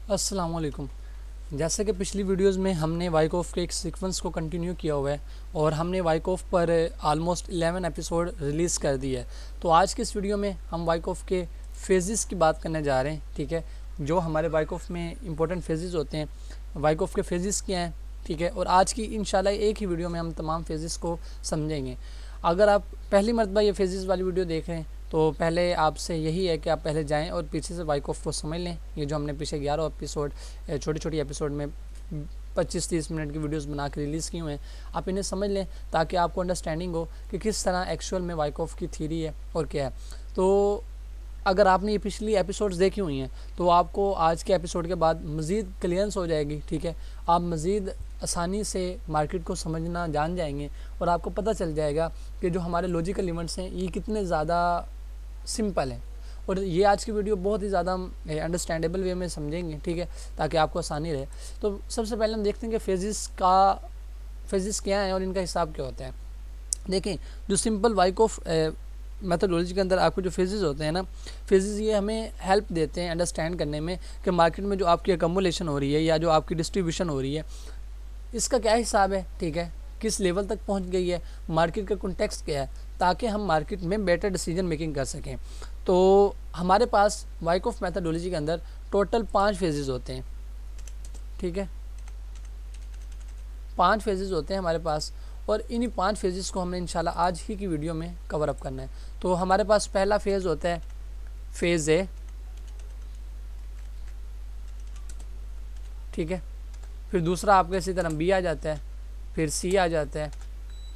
अस्सलाम वालेकुम। जैसे कि पिछली वीडियोस में हमने वाइकॉफ के एक सीक्वेंस को कंटिन्यू किया हुआ है और हमने वाइकॉफ पर आलमोस्ट 11 एपिसोड रिलीज़ कर दिया है। तो आज की इस वीडियो में हम वाइकॉफ के फेजेस की बात करने जा रहे हैं। ठीक है, जो हमारे वाइकॉफ में इंपॉर्टेंट फेजेस होते हैं, वाइकॉफ के फेजेस क्या हैं। ठीक है, और आज की इंशाल्लाह एक ही वीडियो में हम तमाम फेजेस को समझेंगे। अगर आप पहली मरतबा ये फेजेस वाली वीडियो देख रहे हैं तो पहले आपसे यही है कि आप पहले जाएं और पीछे से वाइकॉफ को समझ लें। ये जो हमने पीछे 11 एपिसोड छोटी छोटी एपिसोड में 25-30 मिनट की वीडियोस बना के रिलीज़ की हुए हैं, आप इन्हें समझ लें ताकि आपको अंडरस्टैंडिंग हो कि किस तरह एक्चुअल में वाइकॉफ की थ्योरी है और क्या है। तो अगर आपने ये पिछली एपिसोड्स देखी हुई हैं तो आपको आज के एपिसोड के बाद मज़ीद क्लियरेंस हो जाएगी। ठीक है, आप मज़ीद आसानी से मार्केट को समझना जान जाएंगे और आपको पता चल जाएगा कि जो हमारे लॉजिकल इवेंट्स हैं ये कितने ज़्यादा सिंपल हैं। और ये आज की वीडियो बहुत ही ज़्यादा अंडरस्टैंडेबल वे में समझेंगे। ठीक है, ताकि आपको आसानी रहे। तो सबसे पहले हम देखते हैं कि फेजेस क्या हैं और इनका हिसाब क्या होता है। देखें, जो सिंपल वाइकॉफ मेथोडोलॉजी के अंदर आपको जो फेजेस होते हैं ना, फेजेस ये हमें हेल्प देते हैं अंडरस्टैंड करने में कि मार्केट में जो आपकी अकमुलेशन हो रही है या जो आपकी डिस्ट्रीब्यूशन हो रही है इसका क्या हिसाब है। ठीक है, किस लेवल तक पहुंच गई है, मार्केट का कॉन्टेक्स्ट क्या है, ताकि हम मार्केट में बेटर डिसीजन मेकिंग कर सकें। तो हमारे पास वाइकॉफ मेथोडोलॉजी के अंदर टोटल 5 फेजेस होते हैं। ठीक है, 5 फेजेस होते हैं हमारे पास और इन्हीं 5 फेजेस को हमने इंशाल्लाह आज ही की वीडियो में कवर अप करना है। तो हमारे पास पहला फेज़ होता है फेज़ ए। ठीक है, फिर दूसरा आपका इसी तरह बी आ जाता है, फिर सी आ जाता है,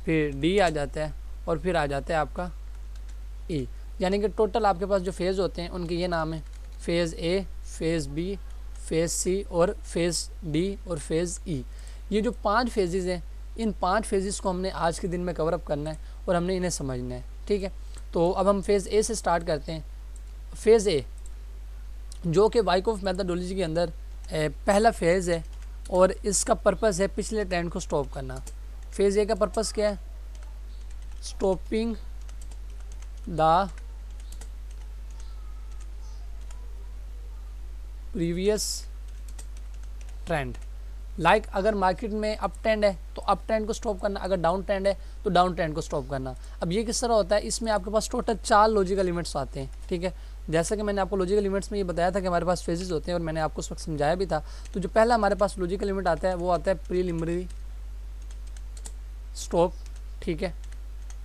फिर डी आ जाता है और फिर आ जाता है आपका ई। यानी कि टोटल आपके पास जो फेज़ होते हैं उनके ये नाम है, phase A, phase B, phase C और फेज़ डी और फेज़ ई। ये जो 5 फेजेस हैं, इन 5 फेजेस को हमने आज के दिन में कवर अप करना है और हमने इन्हें समझना है। ठीक है, तो अब हम फेज़ ए से स्टार्ट करते हैं। फेज़ ए जो कि वाइकॉफ मेथोडोलॉजी के अंदर पहला फेज़ है और इसका पर्पस है पिछले ट्रेंड को स्टॉप करना। फेज़ ए का पर्पस क्या है? Stopping the previous trend. Like अगर मार्केट में अप ट्रेंड है तो अप ट्रेंड को स्टॉप करना, अगर डाउन ट्रेंड है तो डाउन ट्रेंड को स्टॉप करना। अब ये किस तरह होता है, इसमें आपके पास टोटल 4 लॉजिकल इवेंट्स आते हैं। ठीक है, जैसा कि मैंने आपको लॉजिकल इवेंट्स में ये बताया था कि हमारे पास फेजेस होते हैं और मैंने आपको उस वक्त समझाया भी था। तो जो पहला हमारे पास लॉजिकल इवेंट आता है वो आता है प्रीलिमिनरी स्टॉप। ठीक है,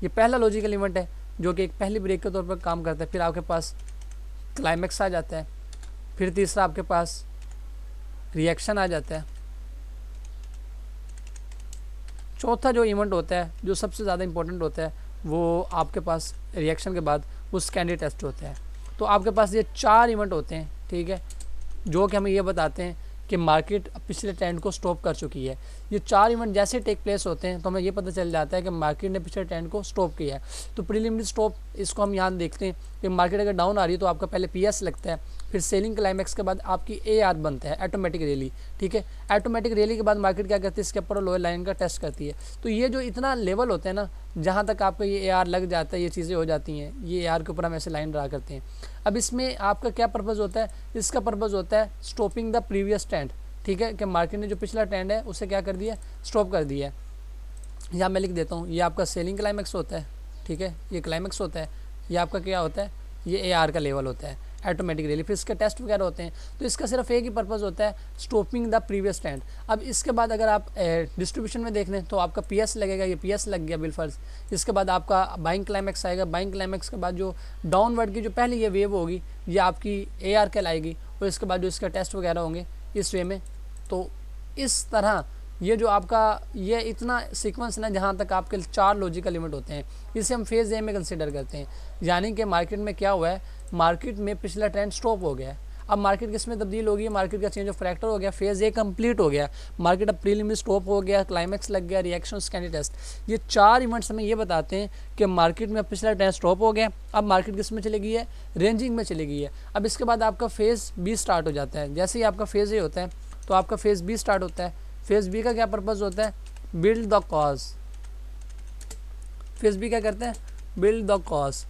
ये पहला लॉजिकल इवेंट है जो कि एक पहली ब्रेक के तौर पर काम करता है। फिर आपके पास क्लाइमैक्स आ जाता है, फिर तीसरा आपके पास रिएक्शन आ जाता है, चौथा जो इवेंट होता है जो सबसे ज़्यादा इंपॉर्टेंट होता है वो आपके पास रिएक्शन के बाद वो स्कैंडी टेस्ट होता है। तो आपके पास ये 4 इवेंट होते हैं। ठीक है, जो कि हमें ये बताते हैं कि मार्केट पिछले ट्रेंड को स्टॉप कर चुकी है। ये 4 इवेंट जैसे टेक प्लेस होते हैं तो हमें ये पता चल जाता है कि मार्केट ने पिछले ट्रेंड को स्टॉप किया है। तो प्रीलिमिनरी स्टॉप इसको हम यहाँ देखते हैं कि मार्केट अगर डाउन आ रही है तो आपका पहले पीएस लगता है, फिर सेलिंग क्लाइमैक्स के बाद आपकी एआर बनता है, ऑटोमेटिक रैली। ठीक है, ऑटोमेटिक रैली के बाद मार्केट क्या करती है, इसके ऊपर लोअर लाइन का टेस्ट करती है। तो ये जो इतना लेवल होता है ना, जहाँ तक आपका ये एआर लग जाता है, ये चीज़ें हो जाती हैं, ये एआर के ऊपर हम ऐसे लाइन ड्रा करते हैं। अब इसमें आपका क्या पर्पज़ होता है, इसका पर्पज़ होता है स्टॉपिंग द प्रीवियस ट्रेंड। ठीक है, कि मार्केट ने जो पिछला ट्रेंड है उसे क्या कर दिया, स्टॉप कर दिया है। यहाँ मैं लिख देता हूँ, ये आपका सेलिंग क्लाइमैक्स होता है। ठीक है, ये क्लाइमैक्स होता है, ये आपका क्या होता है, ये एआर का लेवल होता है, ऑटोमेटिक रैली। फिर इसके टेस्ट वगैरह होते हैं। तो इसका सिर्फ एक ही पर्पज़ होता है, स्टॉपिंग द प्रीवियस ट्रेंड। अब इसके बाद अगर आप डिस्ट्रीब्यूशन में देख लें तो आपका पीएस लगेगा, ये पीएस लग गया बिलफर्ज। इसके बाद आपका बाइंग क्लाइमैक्स आएगा, बाइंग क्लाइमैक्स के बाद जो डाउनवर्ड की जो पहली ये वेव होगी ये आपकी एआर कहलाएगी और इसके बाद जो इसका टेस्ट वगैरह होंगे इस वे में। तो इस तरह ये जो आपका ये इतना सीक्वेंस ना, जहाँ तक आपके 4 लॉजिकल इवेंट होते हैं, इसे हम फेज़ ए में कंसिडर करते हैं। यानी कि मार्केट में क्या हुआ है, मार्केट में पिछला ट्रेंड स्टॉप हो गया है। अब मार्केट किस में तब्दील होगी, मार्केट का चेंज ऑफ फैक्टर हो गया, फेज़ ए कंप्लीट हो गया, मार्केट अब प्रीलिमिनरी स्टॉप हो गया, क्लाइमैक्स लग गया, रिएक्शन, स्कैंडी टेस्ट। ये 4 इवेंट्स हमें ये बताते हैं कि मार्केट में पिछला ट्रेंड स्टॉप हो गया, अब मार्केट किस में चली गई है, रेंजिंग में चली गई है। अब इसके बाद आपका फेज़ बी स्टार्ट हो जाता है। जैसे ही आपका फेज़ ए होता है तो आपका फेज़ बी स्टार्ट होता है। फेज़ बी का क्या पर्पज़ होता है, build the cause. Phase B क्या करते हैं, बिल्ड द कॉज,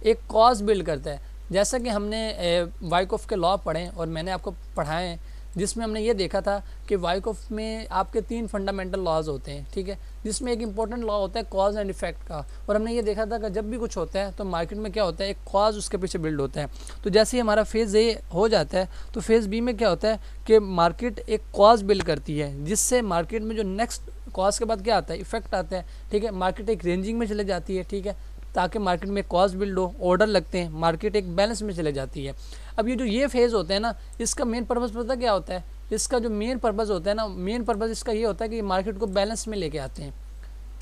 एक कॉज बिल्ड करता है। जैसा कि हमने वाइकॉफ के लॉ पढ़े और मैंने आपको पढ़ाए हैं जिसमें हमने ये देखा था कि वाइकॉफ में आपके 3 फंडामेंटल लॉज होते हैं, ठीक है, जिसमें एक इंपॉर्टेंट लॉ होता है कॉज एंड इफेक्ट का। और हमने ये देखा था कि जब भी कुछ होता है तो मार्केट में क्या होता है, एक कॉज उसके पीछे बिल्ड होता है। तो जैसे ही हमारा फेज़ ए हो जाता है तो फेज़ बी में क्या होता है कि मार्केट एक कॉज बिल्ड करती है, जिससे मार्केट में जो नेक्स्ट कॉज के बाद क्या आता है, इफेक्ट आता है, ठीक है। मार्केट एक रेंजिंग में चले जाती है, ठीक है, ताकि मार्केट में कॉज बिल्ड हो, ऑर्डर लगते हैं, मार्केट एक बैलेंस में चले जाती है। अब ये फेज़ होते हैं ना, इसका मेन पर्पज़ पता क्या होता है, इसका जो मेन पर्पज़ होता है ना, मेन पर्पज़ इसका ये होता है कि मार्केट को बैलेंस में लेके आते हैं,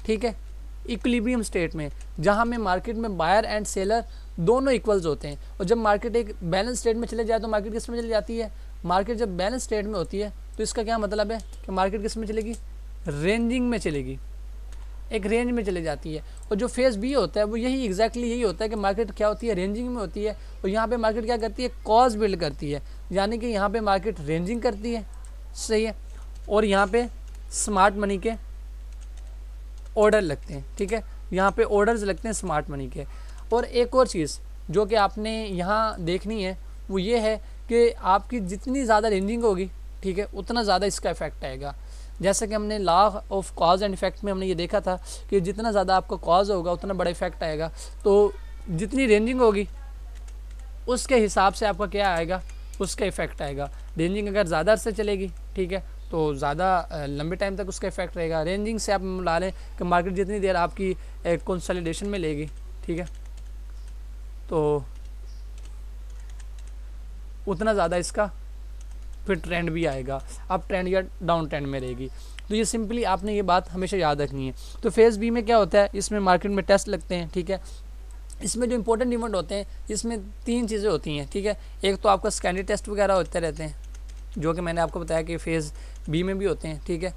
ठीक है, इक्विलिब्रियम स्टेट में, जहाँ में मार्केट में बायर एंड सेलर दोनों इक्वल्स होते हैं। और जब मार्केट एक बैलेंस स्टेट में चले जाए तो मार्केट किस में चली जाती है, मार्केट जब बैलेंस स्टेट में होती है तो इसका क्या मतलब है कि मार्केट किस में चलेगी, रेंजिंग में चलेगी, एक रेंज में चले जाती है। और जो फेज़ बी होता है वो यही एग्जैक्टली यही होता है कि मार्केट क्या होती है, रेंजिंग में होती है। और यहाँ पे मार्केट क्या करती है, कॉज बिल्ड करती है, यानी कि यहाँ पे मार्केट रेंजिंग करती है, सही है, और यहाँ पे स्मार्ट मनी के ऑर्डर लगते हैं, ठीक है, यहाँ पे ऑर्डर्स लगते हैं स्मार्ट मनी के। और एक और चीज़ जो कि आपने यहाँ देखनी है वो ये है कि आपकी जितनी ज़्यादा रेंजिंग होगी, ठीक है, उतना ज़्यादा इसका इफेक्ट आएगा। जैसे कि हमने law of cause and effect में हमने ये देखा था कि जितना ज़्यादा आपका कॉज होगा उतना बड़ा इफेक्ट आएगा। तो जितनी रेंजिंग होगी उसके हिसाब से आपका क्या आएगा, उसका इफेक्ट आएगा। रेंजिंग अगर ज़्यादा अरसे चलेगी, ठीक है, तो ज़्यादा लंबे टाइम तक उसका इफेक्ट रहेगा। रेंजिंग से आप ला लें कि मार्केट जितनी देर आपकी कंसोलिडेशन में लेगी, ठीक है, तो उतना ज़्यादा इसका फिर ट्रेंड भी आएगा, अप ट्रेंड या डाउन ट्रेंड में रहेगी। तो ये सिंपली आपने ये बात हमेशा याद रखनी है। तो फेज़ बी में क्या होता है, इसमें मार्केट में टेस्ट लगते हैं, ठीक है। इसमें जो इंपॉर्टेंट इवेंट होते हैं इसमें 3 चीज़ें होती हैं, ठीक है। एक तो आपका स्कैंडी टेस्ट वगैरह होते रहते हैं, जो कि मैंने आपको बताया कि फेज़ बी में भी होते हैं, ठीक है।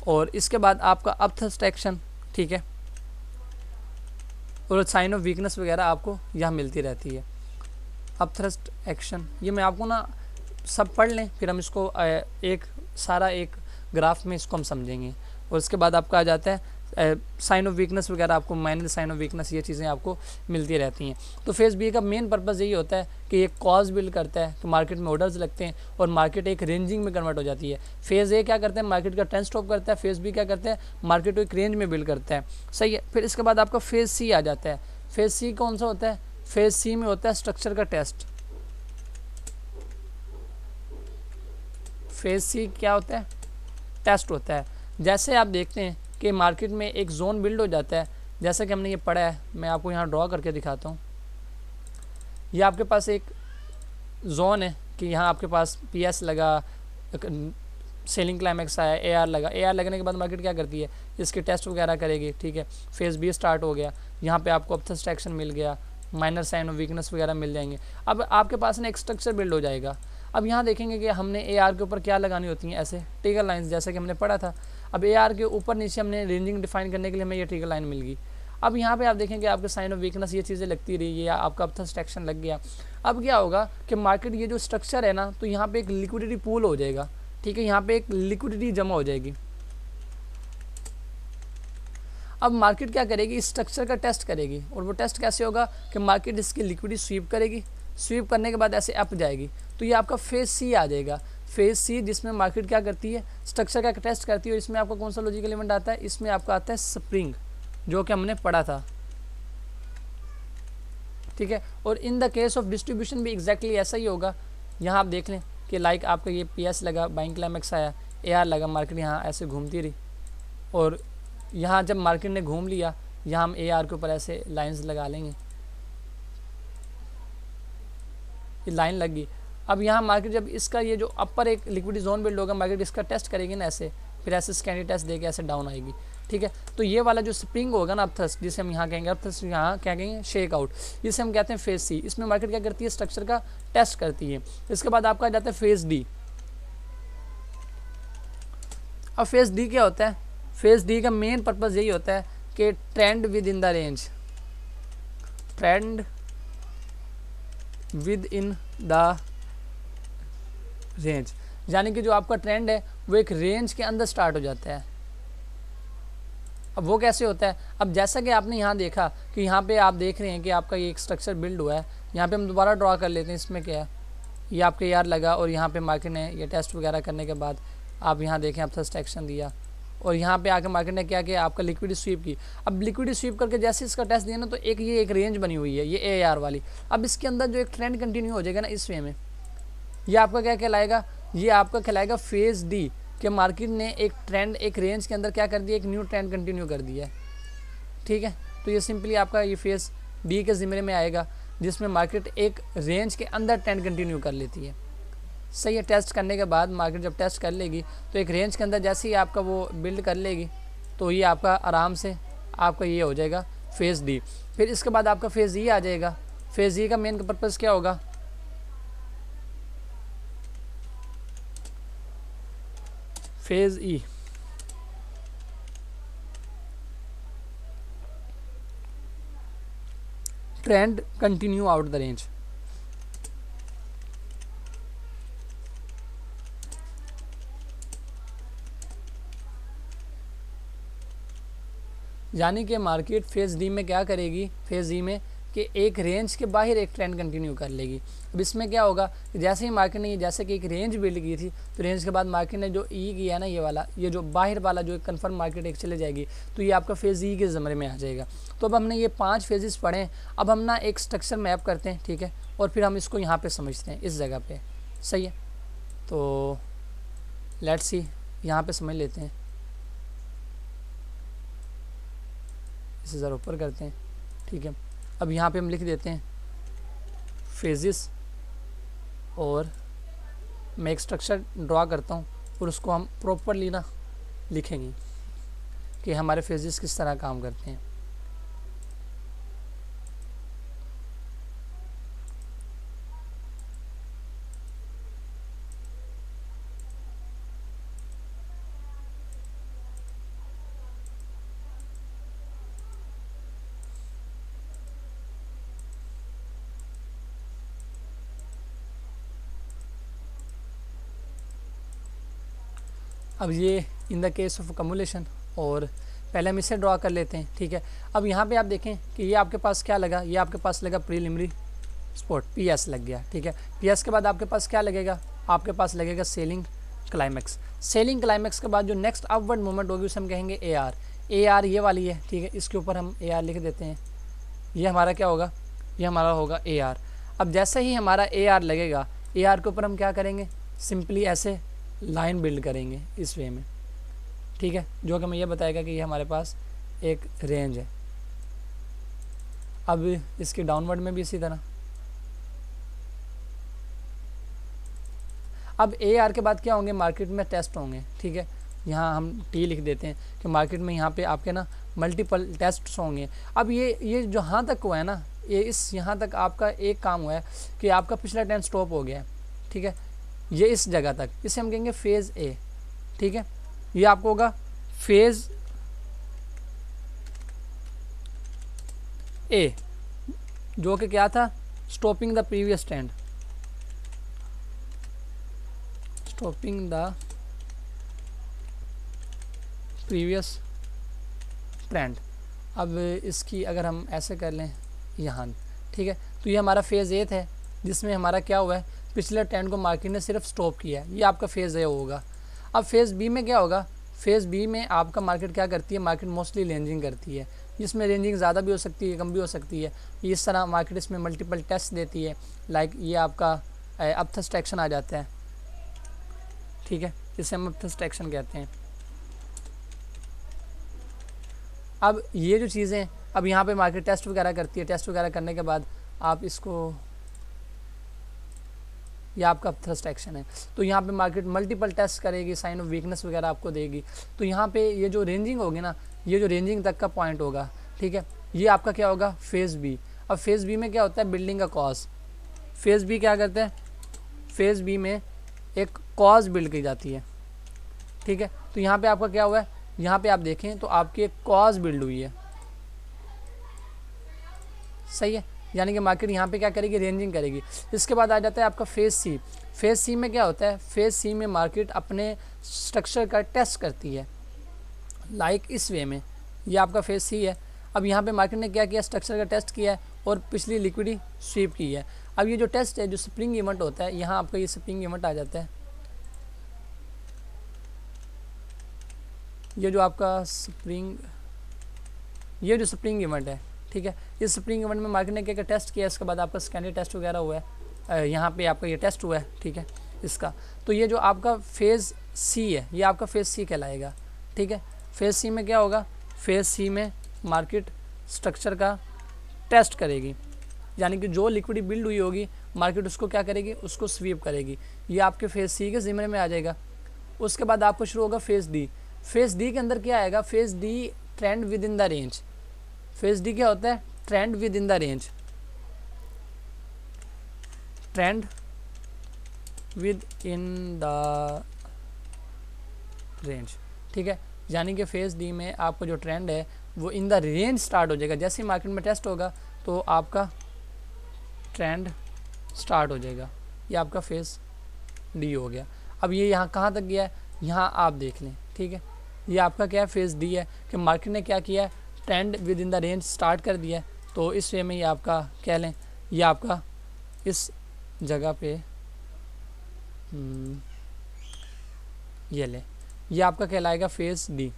और इसके बाद आपका अपथ्रस्ट एक्शन, ठीक है, और साइन ऑफ वीकनेस वगैरह आपको यहाँ मिलती रहती है। अपथ्रस्ट एक्शन ये मैं आपको ना सब पढ़ लें, फिर हम इसको एक सारा एक ग्राफ में इसको हम समझेंगे। और उसके बाद आपका आ जाता है साइन ऑफ वीकनेस वगैरह, आपको माइनर साइन ऑफ वीकनेस, ये चीज़ें आपको मिलती रहती हैं। तो फेज़ बी का मेन पर्पज़ यही होता है कि ये कॉज बिल्ड करता है कि मार्केट में ऑर्डर्स लगते हैं और मार्केट एक रेंजिंग में कन्वर्ट हो जाती है। फेज़ ए क्या करते हैं, मार्केट का ट्रेंड स्टॉप करता है। फेज़ बी क्या करते हैं, मार्केट को एक रेंज में बिल्ड करता है, सही है। फिर इसके बाद आपका फेज़ सी आ जाता है। फेज़ सी कौन सा होता है, फेज़ सी में होता है स्ट्रक्चर का टेस्ट। फेज़ सी क्या होता है, टेस्ट होता है। जैसे आप देखते हैं कि मार्केट में एक जोन बिल्ड हो जाता है, जैसा कि हमने ये पढ़ा है, मैं आपको यहाँ ड्रॉ करके दिखाता हूँ। ये आपके पास एक जोन है कि यहाँ आपके पास पीएस लगा, सेलिंग क्लाइमेक्स आया, एआर लगा। एआर लगने के बाद मार्केट क्या करती है, इसके टेस्ट वगैरह करेगी, ठीक है। फेज़ बी स्टार्ट हो गया, यहाँ पे आपको अपथ्रस्ट एक्शन मिल गया, माइनर साइन ऑफ वीकनेस वगैरह मिल जाएंगे। अब आपके पास ना एक स्ट्रक्चर बिल्ड हो जाएगा। अब यहाँ देखेंगे कि हमने एआर के ऊपर क्या लगानी होती हैं, ऐसे ट्रिगर लाइंस, जैसे कि हमने पढ़ा था। अब एआर के ऊपर नीचे हमने रेंजिंग डिफाइन करने के लिए हमें ये ट्रिगर लाइन मिल गई। अब यहाँ पे आप देखेंगे आपके साइन ऑफ वीकनेस ये चीज़ें लगती रही, या आपका अपथ्रस्ट एक्शन लग गया। अब क्या होगा कि मार्केट ये जो स्ट्रक्चर है ना, तो यहाँ पे एक लिक्विडिटी पूल हो जाएगा, ठीक है, यहाँ पे एक लिक्विडिटी जमा हो जाएगी। अब मार्केट क्या करेगी, इस स्ट्रक्चर का टेस्ट करेगी। और वो टेस्ट कैसे होगा कि मार्केट इसकी लिक्विडिटी स्वीप करेगी, स्वीप करने के बाद ऐसे अप जाएगी। तो ये आपका फेज़ सी आ जाएगा। फेज़ सी जिसमें मार्केट क्या करती है, स्ट्रक्चर का टेस्ट करती है। और इसमें आपका कौन सा लॉजिकल इवेंट आता है, इसमें आपका आता है स्प्रिंग, जो कि हमने पढ़ा था, ठीक है। और in the case of distribution भी एग्जैक्टली ऐसा ही होगा। यहाँ आप देख लें कि लाइक आपका ये पीएस लगा, बाइंग क्लाइमेक्स आया, एआर लगा, मार्केट यहाँ ऐसे घूमती रही। और यहाँ जब मार्केट ने घूम लिया, यहाँ हम एआर के ऊपर ऐसे लाइंस लगा लेंगे, ये लाइन लग गई। अब यहाँ मार्केट जब इसका ये जो अपर एक लिक्विडिटी जोन बिल्ड होगा, मार्केट इसका टेस्ट करेगी ना ऐसे, फिर ऐसे स्कैंडी टेस्ट देके ऐसे डाउन आएगी, ठीक है। तो ये वाला जो स्प्रिंग होगा ना अपथ्रस्ट, जिसे हम यहाँ कहेंगे अपथ्रस्ट, यहाँ क्या कहेंगे शेक आउट, जिसे हम कहते हैं फेज़ सी। इसमें मार्केट क्या करती है, स्ट्रक्चर का टेस्ट करती है। इसके बाद आपका आ जाता है फेज़ डी। अब फेज़ डी क्या होता है, फेज़ डी का मेन पर्पज़ यही होता है कि trend within the range, trend within the range, यानी कि जो आपका ट्रेंड है वो एक रेंज के अंदर स्टार्ट हो जाता है। अब वो कैसे होता है, अब जैसा कि आपने यहाँ देखा कि यहाँ पे आप देख रहे हैं कि आपका ये एक स्ट्रक्चर बिल्ड हुआ है। यहाँ पे हम दोबारा ड्रॉ कर लेते हैं, इसमें क्या है, ये आपके यार लगा और यहाँ पे मार्केट ने ये टेस्ट वगैरह करने के बाद आप यहाँ देखें अब फर्स्ट एक्शन दिया और यहाँ पे आके मार्केट ने क्या किया, आपका लिक्विडिटी स्वीप की। अब लिक्विडिटी स्वीप करके जैसे इसका टेस्ट दिया ना, तो एक रेंज बनी हुई है, ये AR वाली। अब इसके अंदर जो एक ट्रेंड कंटिन्यू हो जाएगा ना इस वे में, ये आपका क्या कहलाएगा, ये आपका कहलाएगा फेज़ डी, कि मार्केट ने एक ट्रेंड एक रेंज के अंदर क्या कर दिया, एक न्यू ट्रेंड कंटिन्यू कर दिया है। ठीक है, तो ये सिंपली आपका ये फेज़ डी के ज़िम्मे में आएगा, जिसमें मार्केट एक रेंज के अंदर ट्रेंड कंटिन्यू कर लेती है। सही है, टेस्ट करने के बाद मार्केट जब टेस्ट कर लेगी तो एक रेंज के अंदर जैसे ही आपका वो बिल्ड कर लेगी, तो ये आपका आराम से आपका ये हो जाएगा फेज़ डी। फिर इसके बाद आपका फेज़ ई आ जाएगा। फेज़ ई का मेन पर्पज़ क्या होगा, phase E trend continue out the range. यानी कि मार्केट फेज़ डी में क्या करेगी, फेज़ डी में कि एक रेंज के बाहर एक ट्रेंड कंटिन्यू कर लेगी। अब इसमें क्या होगा कि जैसे ही मार्केट ने जैसे कि एक रेंज बिल्ड की थी, तो रेंज के बाद मार्केट ने जो ई किया ना, ये वाला, ये जो बाहर वाला जो कंफर्म मार्केट एक चले जाएगी, तो ये आपका फेज़ ई के ज़मरे में आ जाएगा। तो अब हमने ये 5 फेजेस पढ़े हैं। अब हम ना एक स्ट्रक्चर मैप करते हैं, ठीक है, और फिर हम इसको यहाँ पर समझते हैं इस जगह पर। सही है, तो लेट्स सी यहाँ पर समझ लेते हैं। इसे ज़रा ऊपर करते हैं, ठीक है। अब यहाँ पे हम लिख देते हैं फेजेस, और मैं एक स्ट्रक्चर ड्रा करता हूँ और उसको हम प्रॉपरली ना लिखेंगे कि हमारे फेजेस किस तरह काम करते हैं। अब ये इन द केस ऑफ कम्युलेशन, और पहले हम इसे ड्रा कर लेते हैं, ठीक है। अब यहाँ पे आप देखें कि ये आपके पास क्या लगा, ये आपके पास लगा प्रीलिमिनरी स्पॉट, PS लग गया, ठीक है। PS के बाद आपके पास क्या लगेगा, आपके पास लगेगा सेलिंग क्लाइमैक्स। सेलिंग क्लाइमैक्स के बाद जो नेक्स्ट अपवर्ड मूवमेंट होगी उसे हम कहेंगे AR ये वाली है, ठीक है। इसके ऊपर हम AR लिख देते हैं। ये हमारा क्या होगा, ये हमारा होगा AR। अब जैसे ही हमारा AR लगेगा, AR के ऊपर हम क्या करेंगे, सिंपली ऐसे लाइन बिल्ड करेंगे इस वे में, ठीक है, जो कि हमें यह बताएगा कि ये हमारे पास एक रेंज है। अब इसकी डाउनवर्ड में भी इसी तरह। अब AR के बाद क्या होंगे, मार्केट में टेस्ट होंगे, ठीक है। यहाँ हम T लिख देते हैं कि मार्केट में यहाँ पे आपके ना मल्टीपल टेस्ट्स होंगे। अब ये जो यहाँ तक हुआ है ना, ये इस यहाँ तक आपका एक काम हुआ है कि आपका पिछला ट्रेंड स्टॉप हो गया है, ठीक है। ये इस जगह तक, इसे हम कहेंगे फेज़ A, ठीक है। ये आपको होगा फेज़ A, जो कि क्या था, stopping the previous trend, stopping the previous trend. अब इसकी अगर हम ऐसे कर लें यहाँ, ठीक है, तो ये हमारा फेज़ A है, जिसमें हमारा क्या हुआ है, पिछले ट्रेंड को मार्केट ने सिर्फ स्टॉप किया है। ये आपका फेज़ A होगा। अब फेज़ B में क्या होगा, फेज़ B में आपका मार्केट क्या करती है, मार्केट मोस्टली रेंजिंग करती है, जिसमें रेंजिंग ज़्यादा भी हो सकती है, कम भी हो सकती है। इस तरह मार्केट इसमें मल्टीपल टेस्ट देती है, लाइक ये आपका अपथस्ट एक्शन आ जाता है, ठीक है, जिसे हम अपथस्ट एक्शन कहते हैं। अब ये जो चीज़ें, अब यहाँ पे मार्केट टेस्ट वगैरह करती है, टेस्ट वगैरह करने के बाद आप इसको, यह आपका थ्रस्ट एक्शन है, तो यहाँ पे मार्केट मल्टीपल टेस्ट करेगी, साइन ऑफ वीकनेस वगैरह आपको देगी। तो यहाँ पे ये जो रेंजिंग होगी ना, ये जो रेंजिंग तक का पॉइंट होगा, ठीक है, ये आपका क्या होगा, फेज़ B। अब फेज़ B में क्या होता है, बिल्डिंग का कॉज। फेज़ B क्या करते हैं, फेज़ B में एक कॉज बिल्ड की जाती है, ठीक है। तो यहाँ पे आपका क्या हुआ है, यहाँ पे आप देखें तो आपकी एक कॉज बिल्ड हुई है, सही है। यानी कि मार्केट यहाँ पे क्या करेगी, रेंजिंग करेगी। इसके बाद आ जाता है आपका फेज़ C। फेज़ C में क्या होता है, फेज़ C में मार्केट अपने स्ट्रक्चर का टेस्ट करती है, लाइक इस वे में। ये आपका फेज़ C है। अब यहाँ पे मार्केट ने क्या किया, स्ट्रक्चर का टेस्ट किया है और पिछली लिक्विडिटी स्वीप की है। अब ये जो टेस्ट है, जो स्प्रिंग इवेंट होता है, यहाँ आपका ये स्प्रिंग इवेंट आ जाता है। ये जो आपका ये जो स्प्रिंग इवेंट है, ठीक है, इस स्प्रिंग इवेंट में मार्केट ने क्या टेस्ट किया, इसके बाद आपका स्कैनर टेस्ट वगैरह हुआ है, यहाँ पे आपका ये टेस्ट हुआ है, ठीक है इसका। तो ये जो आपका फेज़ सी है, ये आपका फेज़ सी कहलाएगा, ठीक है। फेज़ सी में क्या होगा, फेज़ सी में मार्केट स्ट्रक्चर का टेस्ट करेगी, यानी कि जो लिक्विडिटी बिल्ड हुई होगी मार्केट उसको क्या करेगी, उसको स्वीप करेगी। ये आपके फेज़ सी के ज़िम्मे में आ जाएगा। उसके बाद आपको शुरू होगा फेज़ डी। फेज़ डी के अंदर क्या आएगा, phase D trend within the range. Phase D क्या होता है, trend within the range, trend within the range, ठीक है। यानी कि फेज़ डी में आपका जो ट्रेंड है वो इन द रेंज स्टार्ट हो जाएगा। जैसे ही मार्केट में टेस्ट होगा तो आपका ट्रेंड स्टार्ट हो जाएगा। ये आपका फेज़ डी हो गया। अब ये यहाँ कहाँ तक गया है, यहाँ आप देख लें, ठीक है। ये आपका क्या है, फेज़ डी है कि मार्केट ने क्या किया है, trend within the range start कर दिया है। तो इस वे में ये आपका कह लें, ये आपका इस जगह पे ये ले, ये आपका कहलाएगा फेज़ डी,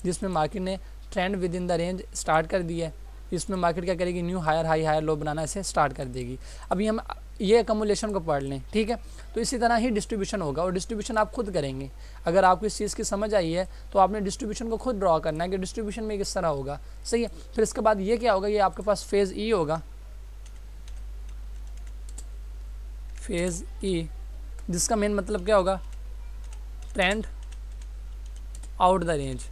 जिसमें मार्केट ने trend within the range start कर दिया है। इसमें मार्केट क्या करेगी, new higher high higher low बनाना इसे स्टार्ट कर देगी। अभी हम ये अकोमुलेशन को पढ़ लें, ठीक है। तो इसी तरह ही डिस्ट्रीब्यूशन होगा, और डिस्ट्रीब्यूशन आप खुद करेंगे। अगर आपको इस चीज़ की समझ आई है तो आपने डिस्ट्रीब्यूशन को खुद ड्रॉ करना है कि डिस्ट्रीब्यूशन में किस तरह होगा, सही है। फिर इसके बाद ये क्या होगा, ये आपके पास फेज़ ई होगा, फेज़ ई, जिसका मेन मतलब क्या होगा, ट्रेंड आउट द रेंज।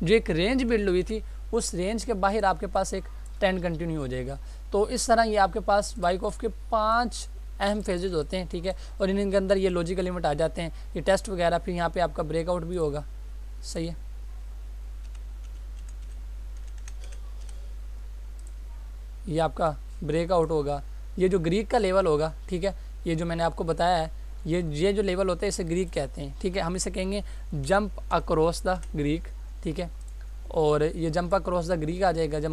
जो एक रेंज बिल्ड हुई थी उस रेंज के बाहर आपके पास एक ट्रेंड कंटिन्यू हो जाएगा। तो इस तरह ये आपके पास वाइकॉफ के 5 अहम फेजेज होते हैं, ठीक है। और इनके अंदर ये लॉजिकल लिमिट आ जाते हैं, ये टेस्ट वगैरह, फिर यहाँ पे आपका ब्रेकआउट भी होगा, सही है। ये आपका ब्रेकआउट होगा, ये जो ग्रीक का लेवल होगा, ठीक है, ये जो मैंने आपको बताया है, ये जो लेवल होता है इसे ग्रीक कहते हैं, ठीक है। हम इसे कहेंगे जंप अक्रॉस द ग्रीक, ठीक है। और ये जंप अक्रॉस द ग्रीक आ जाएगा जब